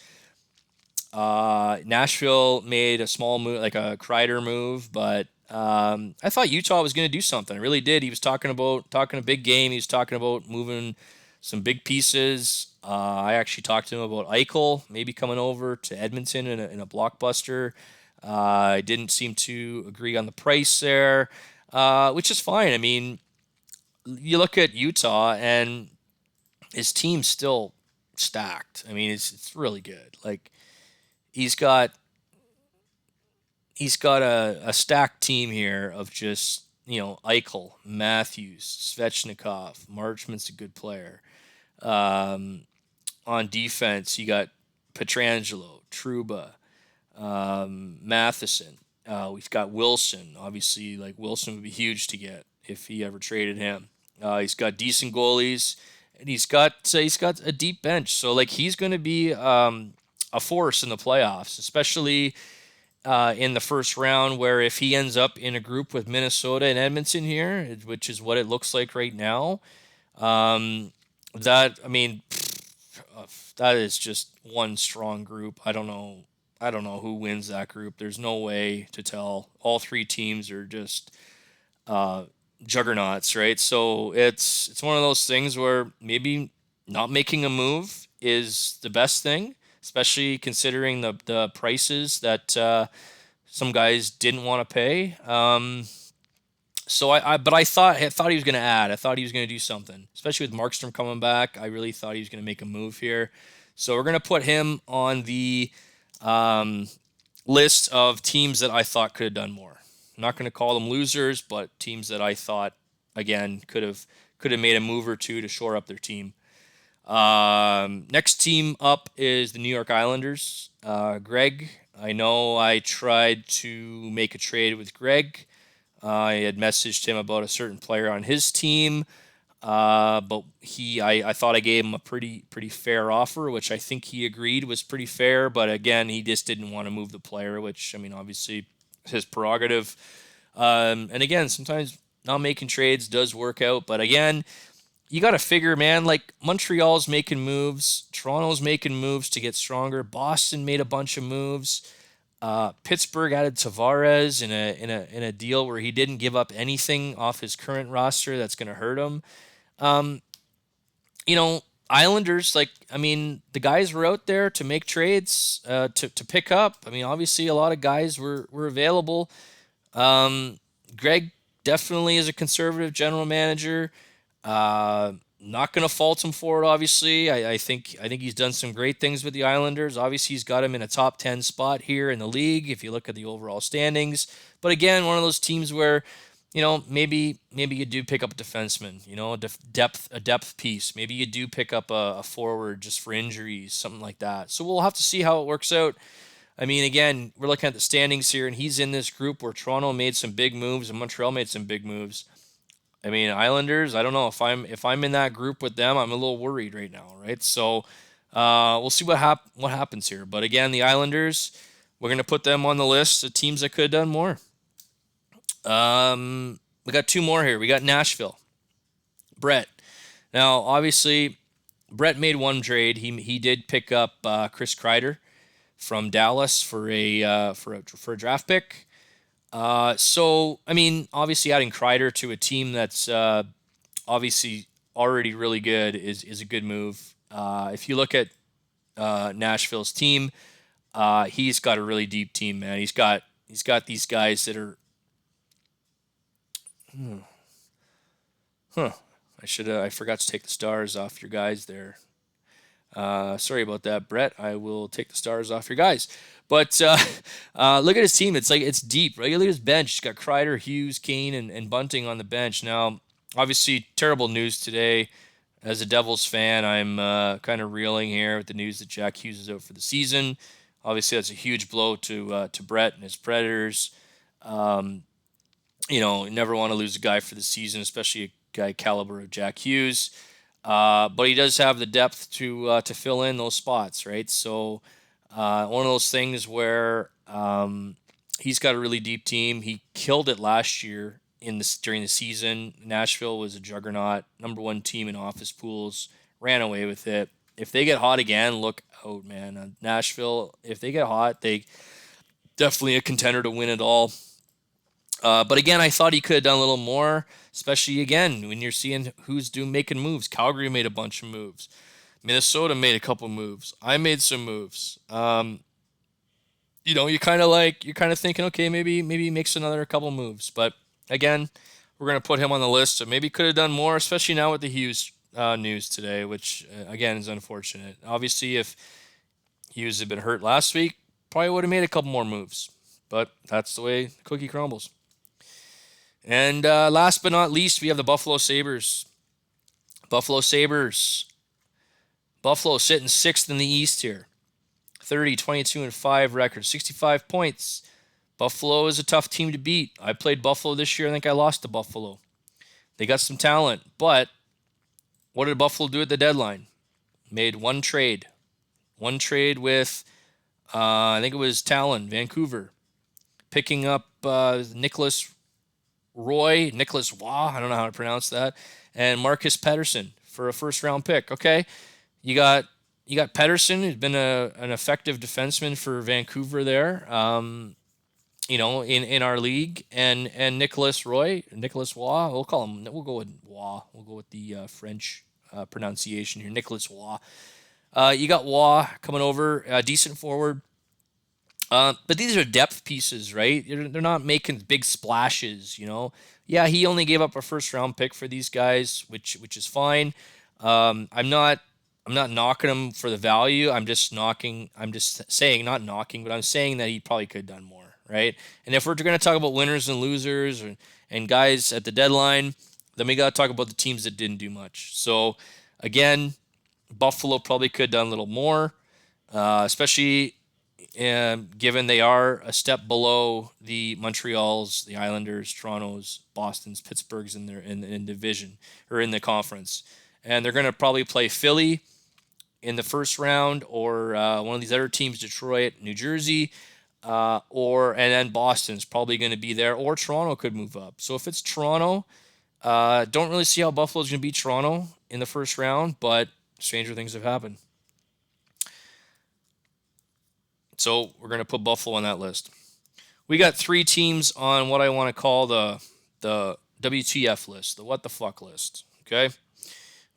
Nashville made a small move, like a Kreider move, but I thought Utah was going to do something. I really did. He was talking a big game. He was talking about moving some big pieces. I actually talked to him about Eichel maybe coming over to Edmonton in a blockbuster. I didn't seem to agree on the price there, which is fine. I mean, you look at Utah and his team's still stacked. I mean, it's really good. Like he's got a stacked team here of just Eichel, Matthews, Svechnikov, Marchman's a good player. Um, on defense, you got Petrangelo, Truba, Matheson. We've got Wilson. Obviously, like Wilson would be huge to get if he ever traded him. He's got decent goalies, and he's got a deep bench. So like he's going to be a force in the playoffs, especially in the first round. Where if he ends up in a group with Minnesota and Edmonton here, which is what it looks like right now, that I mean, that is just one strong group. I don't know. I don't know who wins that group. There's no way to tell. All three teams are just uh, juggernauts, right? So it's one of those things where maybe not making a move is the best thing, especially considering the prices that some guys didn't want to pay. So but I thought he was going to add. I thought he was going to do something, especially with Markstrom coming back. I really thought he was going to make a move here. So we're going to put him on the um, list of teams that I thought could have done more. I'm not going to call them losers, but teams that I thought again could have made a move or two to shore up their team. Next team up is the New York Islanders. Greg, I know I tried to make a trade with Greg. I had messaged him about a certain player on his team, but I thought I gave him a pretty fair offer, which I think he agreed was pretty fair. But again, he just didn't want to move the player, which I mean, obviously, his prerogative. And again, sometimes not making trades does work out, but again, you got to figure, man. Like Montreal's making moves, Toronto's making moves to get stronger. Boston made a bunch of moves. Pittsburgh added Tavares in a deal where he didn't give up anything off his current roster that's going to hurt him. Um, you know, Islanders, like I mean, the guys were out there to make trades, to pick up. I mean, obviously, a lot of guys were available. Um, Greg definitely is a conservative general manager. Uh, Not going to fault him for it. Obviously, I think he's done some great things with the Islanders. Obviously, he's got him in a top 10 spot here in the league if you look at the overall standings. But again, one of those teams where maybe you do pick up a defenseman, a depth piece. Maybe you do pick up a forward just for injuries, something like that. So we'll have to see how it works out. I mean, again, we're looking at the standings here, and he's in this group where Toronto made some big moves and Montreal made some big moves. I mean, Islanders. I don't know if I'm in that group with them. I'm a little worried right now, right? So we'll see what happens here. But again, the Islanders, we're gonna put them on the list of teams that could have done more. We got two more here. We got Nashville. Brett. Now, obviously, Brett made one trade. He did pick up Chris Kreider from Dallas for a draft pick. So I mean, obviously, adding Kreider to a team that's obviously already really good is a good move. If you look at Nashville's team, he's got a really deep team, man. He's got these guys that are. Hmm, huh. I forgot to take the stars off your guys there. Sorry about that, Brett. I will take the stars off your guys. But look at his team. It's like it's deep, right? Look at his bench. He's got Kreider, Hughes, Kane, and Bunting on the bench. Now, obviously, terrible news today. As a Devils fan, I'm kind of reeling here with the news that Jack Hughes is out for the season. Obviously, that's a huge blow to Brett and his Predators. Um, you never want to lose a guy for the season, especially a guy caliber of Jack Hughes. But he does have the depth to fill in those spots, right? So one of those things where he's got a really deep team. He killed it last year during the season. Nashville was a juggernaut, number one team in office pools, ran away with it. If they get hot again, look out, man. Nashville, if they get hot, they definitely a contender to win it all. But again, I thought he could have done a little more, especially again when you're seeing who's making moves. Calgary made a bunch of moves. Minnesota made a couple moves. I made some moves. You're kind of thinking, okay, maybe he makes another couple moves. But again, we're gonna put him on the list. So maybe could have done more, especially now with the Hughes news today, which again is unfortunate. Obviously, if Hughes had been hurt last week, probably would have made a couple more moves. But that's the way the cookie crumbles. And last but not least, we have the Buffalo Sabres. Buffalo Sabres. Buffalo sitting sixth in the East here. 30, 22, and 5 record. 65 points. Buffalo is a tough team to beat. I played Buffalo this year. I think I lost to Buffalo. They got some talent. But what did Buffalo do at the deadline? Made one trade. One trade with, I think it was Talon, Vancouver. Picking up Nicholas Waugh, I don't know how to pronounce that, and Marcus Pettersson for a first round pick. Okay, you got Pettersson, who's been an effective defenseman for Vancouver there. In our league, and Nicholas Waugh. We'll go with Waugh. We'll go with the French pronunciation here. Nicholas Waugh. You got Waugh coming over, decent forward. But these are depth pieces, right? They're not making big splashes, you know. Yeah, he only gave up a first round pick for these guys, which is fine. I'm not knocking him for the value. I'm just knocking. I'm just saying, not knocking, but I'm saying that he probably could have done more, right? And if we're going to talk about winners and losers and guys at the deadline, then we got to talk about the teams that didn't do much. So again, Buffalo probably could have done a little more, especially given they are a step below the Montreals, the Islanders, Toronto's, Boston's, Pittsburgh's in division or in the conference, and they're going to probably play Philly in the first round or one of these other teams, Detroit, New Jersey, or and then Boston's probably going to be there, or Toronto could move up. So if it's Toronto, don't really see how Buffalo's going to beat Toronto in the first round, but stranger things have happened. So we're going to put Buffalo on that list. We got three teams on what I want to call the WTF list, the what the fuck list. Okay,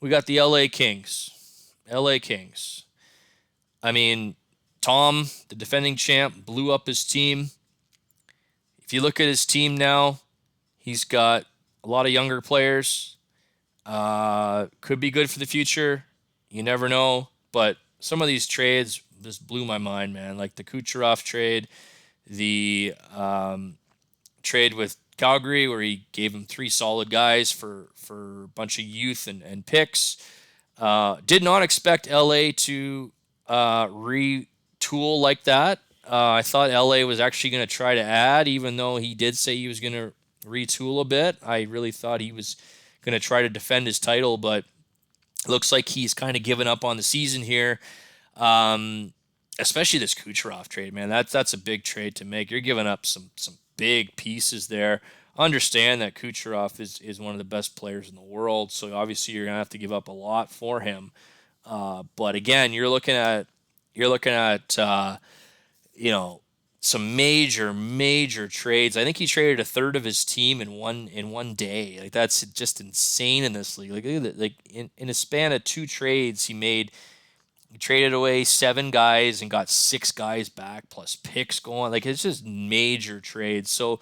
we got the LA Kings. LA Kings. I mean, Tom, the defending champ, blew up his team. If you look at his team now, he's got a lot of younger players. Could be good for the future. You never know. But some of these trades just blew my mind, man. Like the Kucherov trade, the trade with Calgary, where he gave him three solid guys for a bunch of youth and picks. Did not expect LA to retool like that. I thought LA was actually going to try to add, even though he did say he was going to retool a bit. I really thought he was going to try to defend his title, but it looks like he's kind of given up on the season here. Especially this Kucherov trade, man. That's a big trade to make. You're giving up some big pieces there. Understand that Kucherov is one of the best players in the world, so obviously you're gonna have to give up a lot for him. But again, you're looking at you know some major trades. I think he traded a third of his team in one day. Like that's just insane in this league. Like look at that. Like in a span of two trades, he traded away seven guys and got six guys back plus picks going. Like it's just major trades. So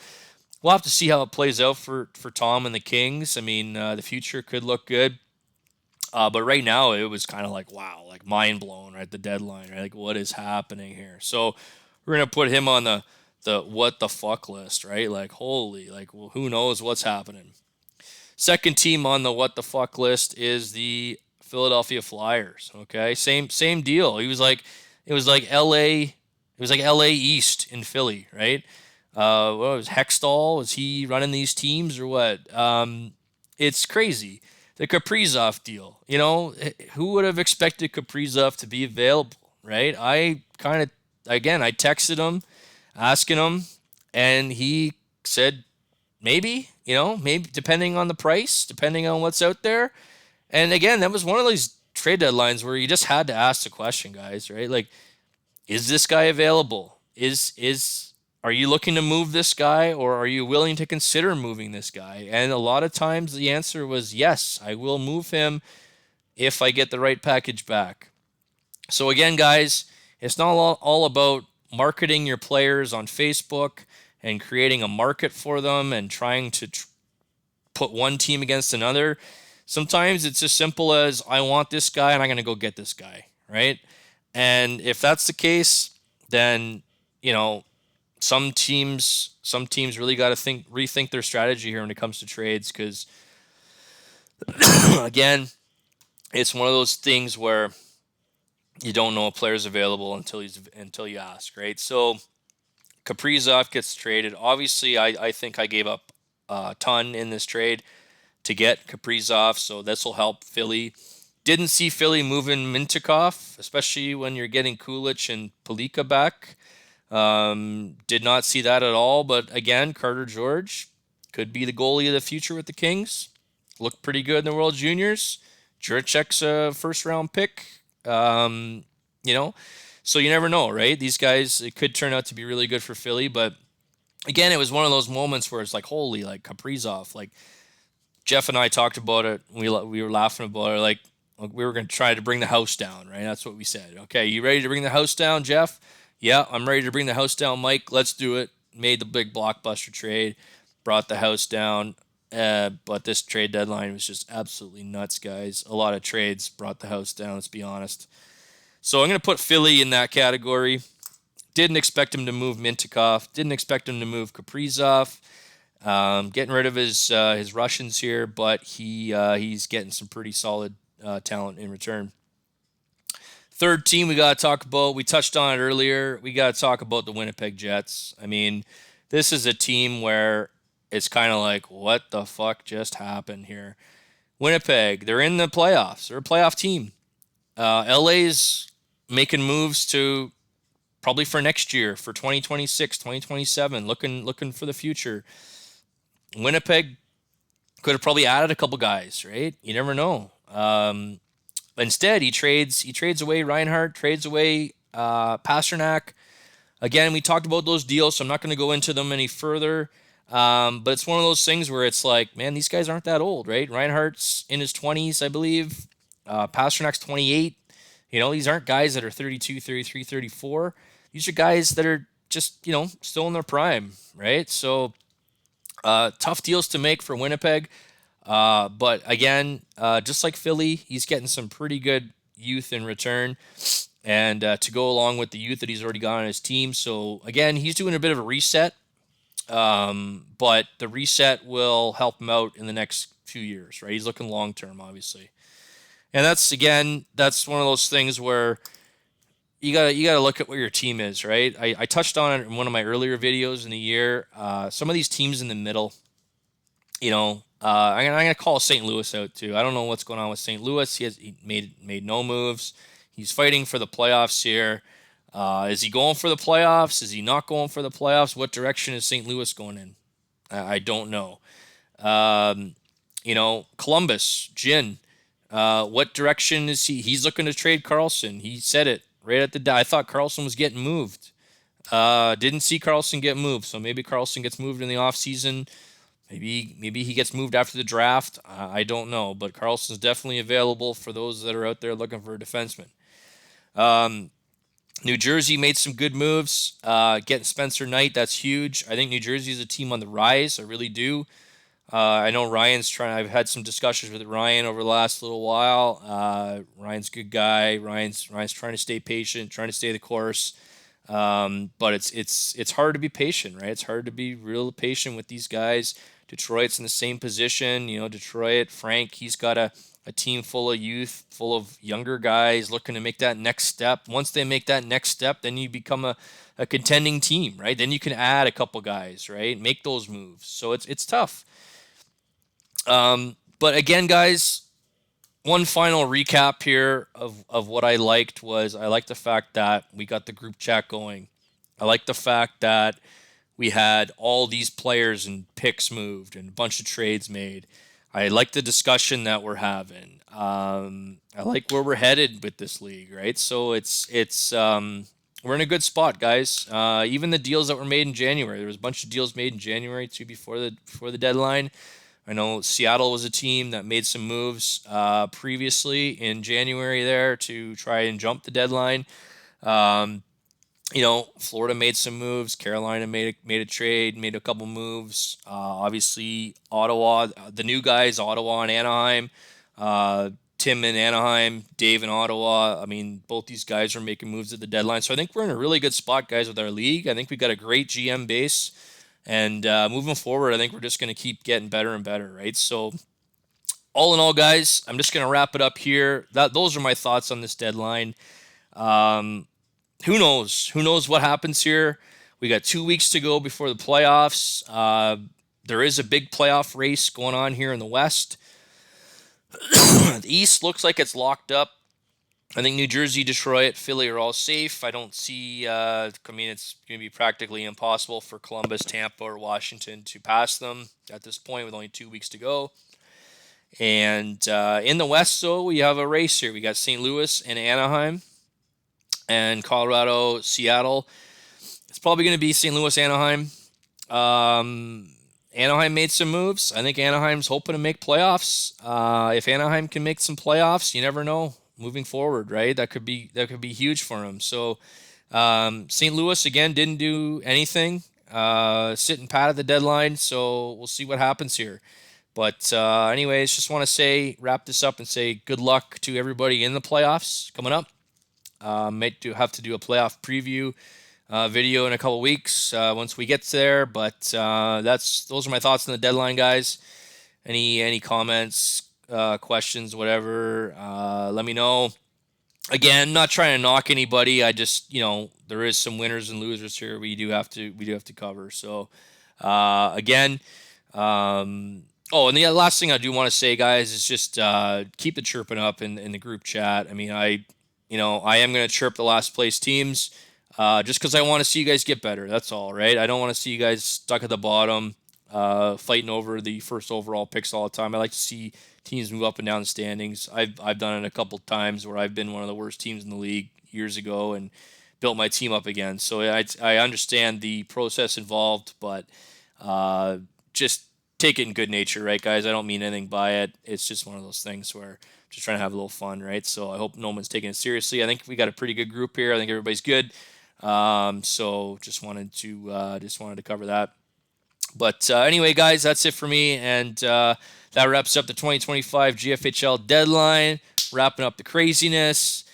we'll have to see how it plays out for Tom and the Kings. I mean, the future could look good. But right now it was kind of like wow, like mind blown right at the deadline, right? Like what is happening here? So we're gonna put him on the what the fuck list, right? Like holy, like well, who knows what's happening? Second team on the what the fuck list is the Philadelphia Flyers. Okay, same deal. It was like L.A. It was like L.A. East in Philly, right? What was Hextall? Was he running these teams or what? It's crazy. The Kaprizov deal. You know, who would have expected Kaprizov to be available, right? I texted him, asking him, and he said maybe, maybe depending on the price, depending on what's out there. And again, that was one of those trade deadlines where you just had to ask the question, guys, right? Like, is this guy available? Is are you looking to move this guy or are you willing to consider moving this guy? And a lot of times the answer was yes, I will move him if I get the right package back. So again, guys, it's not all about marketing your players on Facebook and creating a market for them and trying to put one team against another. Sometimes it's as simple as I want this guy and I'm going to go get this guy, right? And if that's the case, then some teams really got to rethink their strategy here when it comes to trades because again, it's one of those things where you don't know a player's available until you ask, right? So Kaprizov gets traded. Obviously, I think I gave up a ton in this trade to get Kaprizov, so this will help Philly. Didn't see Philly moving Mintikov, especially when you're getting Kulich and Palika back. Did not see that at all, but again, Carter George could be the goalie of the future with the Kings. Looked pretty good in the World Juniors. Juracek's a first-round pick. Um, you know, so you never know, right? These guys, it could turn out to be really good for Philly, but again, it was one of those moments where it's like, holy, like Kaprizov, like Jeff and I talked about it. We were laughing about it, like we were going to try to bring the house down, right? That's what we said. Okay, you ready to bring the house down, Jeff? Yeah, I'm ready to bring the house down, Mike. Let's do it. Made the big blockbuster trade, brought the house down. But this trade deadline was just absolutely nuts, guys. A lot of trades brought the house down, let's be honest. So I'm going to put Philly in that category. Didn't expect him to move Mintikov. Didn't expect him to move Kaprizov. Getting rid of his Russians here, but he's getting some pretty solid talent in return. Third team we got to talk about. We touched on it earlier. We got to talk about the Winnipeg Jets. I mean, this is a team where it's kind of like, what the fuck just happened here? Winnipeg, they're in the playoffs. They're a playoff team. LA's making moves to probably for next year, for 2026, 2027, looking for the future. Winnipeg could have probably added a couple guys, right? You never know. Instead, he trades away Reinhardt, trades away Pasternak. Again, we talked about those deals, so I'm not going to go into them any further. But it's one of those things where it's like, man, these guys aren't that old, right? Reinhardt's in his 20s, I believe. Pasternak's 28. These aren't guys that are 32, 33, 34. These are guys that are just, still in their prime, right? So tough deals to make for Winnipeg. But again, just like Philly, he's getting some pretty good youth in return and to go along with the youth that he's already got on his team. So again, he's doing a bit of a reset, but the reset will help him out in the next few years, right? He's looking long term, obviously. And that's one of those things where you gotta look at where your team is, right? I touched on it in one of my earlier videos in the year. Some of these teams in the middle, I'm gonna call St. Louis out too. I don't know what's going on with St. Louis. He made no moves. He's fighting for the playoffs here. Is he going for the playoffs? Is he not going for the playoffs? What direction is St. Louis going in? I don't know. Columbus, Gin. What direction is he? He's looking to trade Carlson. He said it right at the. I thought Carlson was getting moved. Didn't see Carlson get moved, so maybe Carlson gets moved in the offseason. Maybe he gets moved after the draft. I don't know, but Carlson's definitely available for those that are out there looking for a defenseman. New Jersey made some good moves. Getting Spencer Knight, that's huge. I think New Jersey is a team on the rise. I really do. I know Ryan's trying. I've had some discussions with Ryan over the last little while. Ryan's a good guy. Ryan's trying to stay patient, trying to stay the course. But it's hard to be patient, right? It's hard to be real patient with these guys. Detroit's in the same position. Detroit, Frank, he's got a team full of youth, full of younger guys looking to make that next step. Once they make that next step, then you become a contending team, right? Then you can add a couple guys, right? Make those moves. So it's tough. But again, guys, one final recap here of what I liked was I liked the fact that we got the group chat going. I like the fact that we had all these players and picks moved and a bunch of trades made. I like the discussion that we're having. I like where we're headed with this league, right? So it's we're in a good spot, guys. Even the deals that were made in January, there was a bunch of deals made in January too before the deadline. I know Seattle was a team that made some moves previously in January there to try and jump the deadline. Florida made some moves. Carolina made a trade, made a couple moves. Obviously, Ottawa, the new guys, Ottawa and Anaheim. Tim in Anaheim, Dave in Ottawa. I mean, both these guys are making moves at the deadline. So I think we're in a really good spot, guys, with our league. I think we've got a great GM base. And moving forward, I think we're just going to keep getting better and better, right? So all in all, guys, I'm just going to wrap it up here. Those are my thoughts on this deadline. Who knows? Who knows what happens here? We got 2 weeks to go before the playoffs. There is a big playoff race going on here in the West. The East looks like it's locked up. I think New Jersey, Detroit, Philly are all safe. I don't see, it's going to be practically impossible for Columbus, Tampa, or Washington to pass them at this point with only 2 weeks to go. And in the West, though, we have a race here. We got St. Louis and Anaheim and Colorado, Seattle. It's probably going to be St. Louis, Anaheim. Anaheim made some moves. I think Anaheim's hoping to make playoffs. If Anaheim can make some playoffs, you never know. Moving forward, right? That could be huge for them. So St. Louis again didn't do anything. Sitting pat at the deadline, so we'll see what happens here. But anyways, just want to say wrap this up and say good luck to everybody in the playoffs coming up. Might have to do a playoff preview video in a couple weeks once we get there. But those are my thoughts on the deadline, guys. Any comments, questions, whatever? Let me know. Again, not trying to knock anybody. I just there is some winners and losers here. We do have to cover. So again. Oh, and the last thing I do want to say, guys, is just keep the chirping up in the group chat. I mean, I am going to chirp the last place teams just because I want to see you guys get better. That's all, right? I don't want to see you guys stuck at the bottom, fighting over the first overall picks all the time. I like to see teams move up and down the standings. I've done it a couple times where I've been one of the worst teams in the league years ago and built my team up again. So I understand the process involved, but just take it in good nature, right, guys? I don't mean anything by it. It's just one of those things where just trying to have a little fun, right? So I hope no one's taking it seriously. I think we got a pretty good group here. I think everybody's good. So just wanted to cover that. But anyway, guys, that's it for me, and that wraps up the 2025 GFHL deadline. Wrapping up the craziness.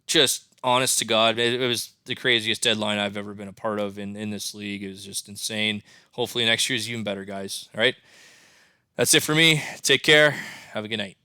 Just honest to God, it was the craziest deadline I've ever been a part of in this league. It was just insane. Hopefully next year is even better, guys. All right. That's it for me. Take care. Have a good night.